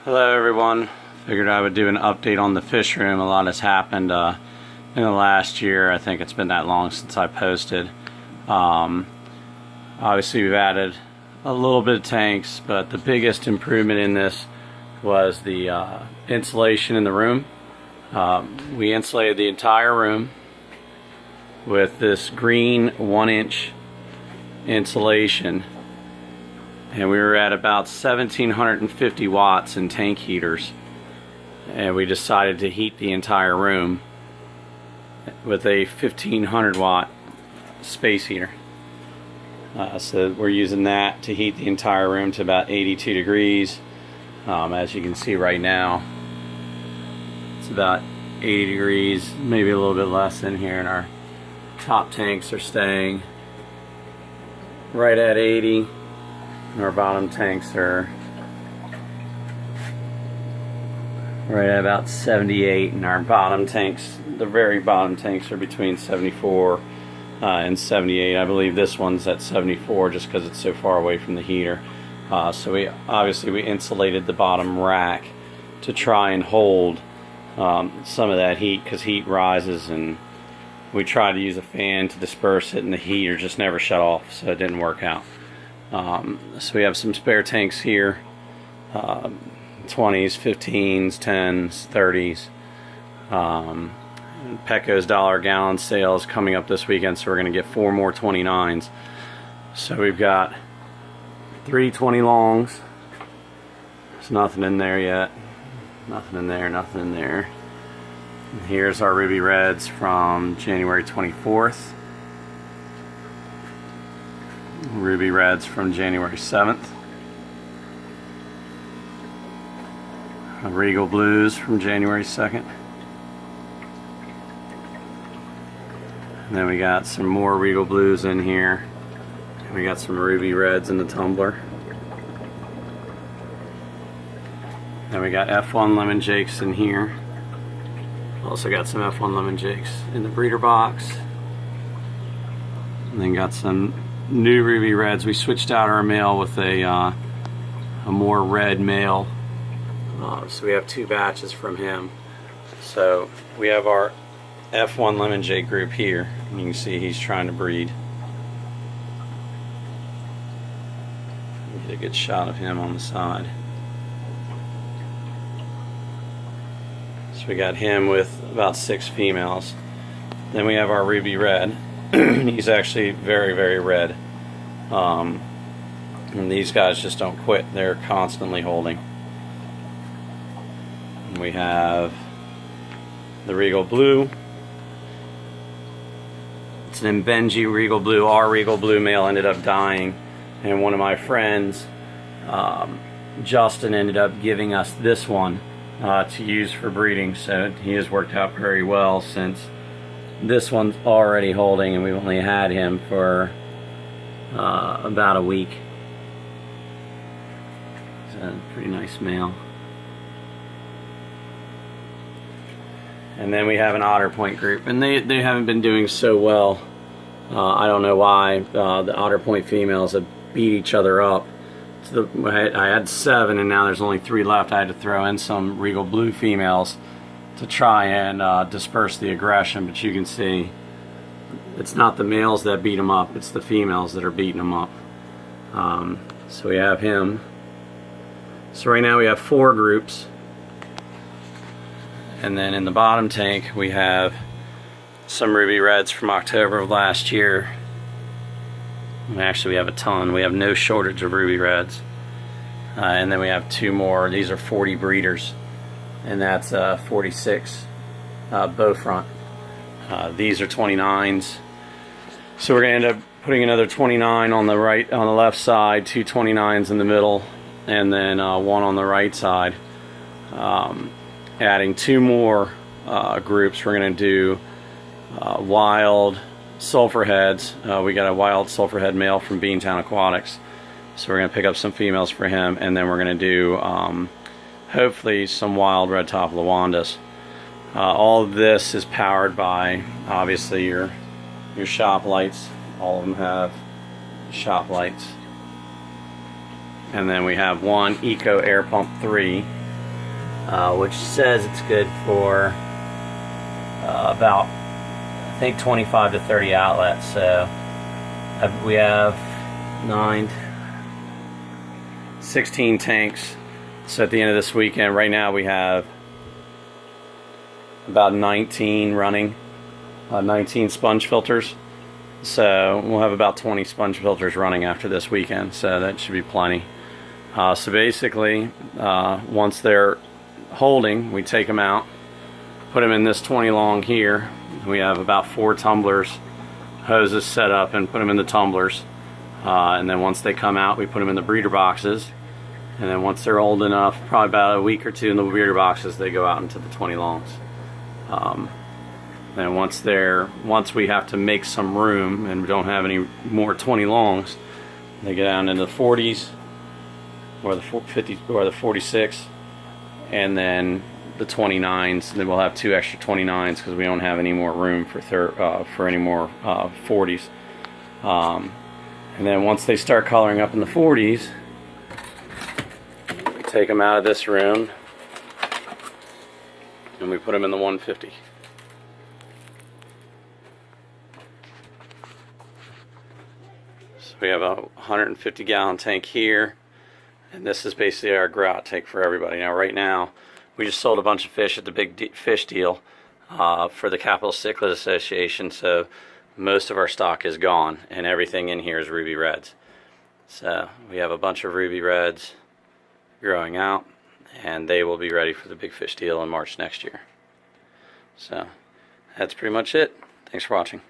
Hello everyone. Figured I would do an update on the fish room. A lot has happened in the last year. I think it's been that long since I posted. Obviously we've added a little bit of tanks, but the biggest improvement in this was the insulation in the room. We insulated the entire room with this green 1-inch insulation, and we were at about 1750 watts in tank heaters, and we decided to heat the entire room with a 1500 watt space heater. So we're using that to heat the entire room to about 82 degrees. As you can see right now, it's about 80 degrees, maybe a little bit less in here, and our top tanks are staying right at 80, and our bottom tanks are right at about 78, and our bottom tanks, the very bottom tanks, are between 74 and 78. I believe this one's at 74 just because it's so far away from the heater. So we insulated the bottom rack to try and hold some of that heat, because heat rises, and we tried to use a fan to disperse it, and the heater just never shut off, so it didn't work out. So we have some spare tanks here, 20s, 15s, 10s, 30s. Petco's dollar a gallon sale is coming up this weekend, so we're going to get 4 more 29s. So we've got 3 20 longs. There's nothing in there yet. Nothing in there, nothing in there. And here's our Ruby Reds from January 24th. Ruby Reds from January 7th. Regal Blues from January 2nd. And then we got some more Regal Blues in here. And we got some Ruby Reds in the tumbler. Then we got F1 Lemon Jakes in here. Also got some F1 Lemon Jakes in the breeder box. And then got some new Ruby Reds. We switched out our male with a more red male. So we have 2 batches from him. So we have our F1 Lemon Jake group here. You can see he's trying to breed. Get a good shot of him on the side. So we got him with about 6 females. Then we have our Ruby Red. He's actually very, very red. And these guys just don't quit. They're constantly holding. And we have the Regal Blue. It's an Mbenji Regal Blue. Our Regal Blue male ended up dying, and one of my friends, Justin, ended up giving us this one to use for breeding. So he has worked out very well, since this one's already holding, and we've only had him for about a week. He's a pretty nice male. And then we have an Otter Point group, and they haven't been doing so well. I don't know why. The Otter Point females have beat each other up. I had 7, and now there's only 3 left. I had to throw in some Regal Blue females to try and disperse the aggression, but you can see it's not the males that beat them up, it's the females that are beating them up. So we have him. So right now we have 4 groups. And then in the bottom tank we have some Ruby Reds from October of last year. Actually, we have a ton. We have no shortage of Ruby Reds. And then we have 2 more. These are 40 breeders, and that's 46 bow front. These are 29s. So we're going to end up putting another 29 on the left side, 2 29s in the middle, and then 1 on the right side. Adding 2 more groups. We're going to do wild sulfur heads. We got a wild sulfur head male from Beantown Aquatics, so we're going to pick up some females for him, and then we're going to do hopefully some wild red top lawandas. All of this is powered by, obviously, your shop lights. All of them have shop lights. And then we have one Eco Air Pump 3 which says it's good for about, I think, 25 to 30 outlets. So we have 16 tanks. So at the end of this weekend, right now we have about 19 running, 19 sponge filters. So we'll have about 20 sponge filters running after this weekend, so that should be plenty. So basically, once they're holding, we take them out, put them in this 20 long here. We have about 4 tumblers, hoses set up, and put them in the tumblers. And then once they come out, we put them in the breeder boxes. And then once they're old enough, probably about a week or two in the breeder boxes, they go out into the 20 longs. Then once we have to make some room and we don't have any more 20 longs, they get down into the 40s or the 50 or the 46, and then the 29s. And then we'll have 2 extra 29s because we don't have any more room for any more 40s. And then once they start coloring up in the 40s, we take them out of this room and we put them in the 150. So we have a 150 gallon tank here, and this is basically our grout tank for everybody. Now right now, we just sold a bunch of fish at the big fish deal for the Capital Cichlid Association, so most of our stock is gone, and everything in here is ruby reds. So we have a bunch of ruby reds growing out, and they will be ready for the big fish deal in March next year. So that's pretty much it. Thanks for watching.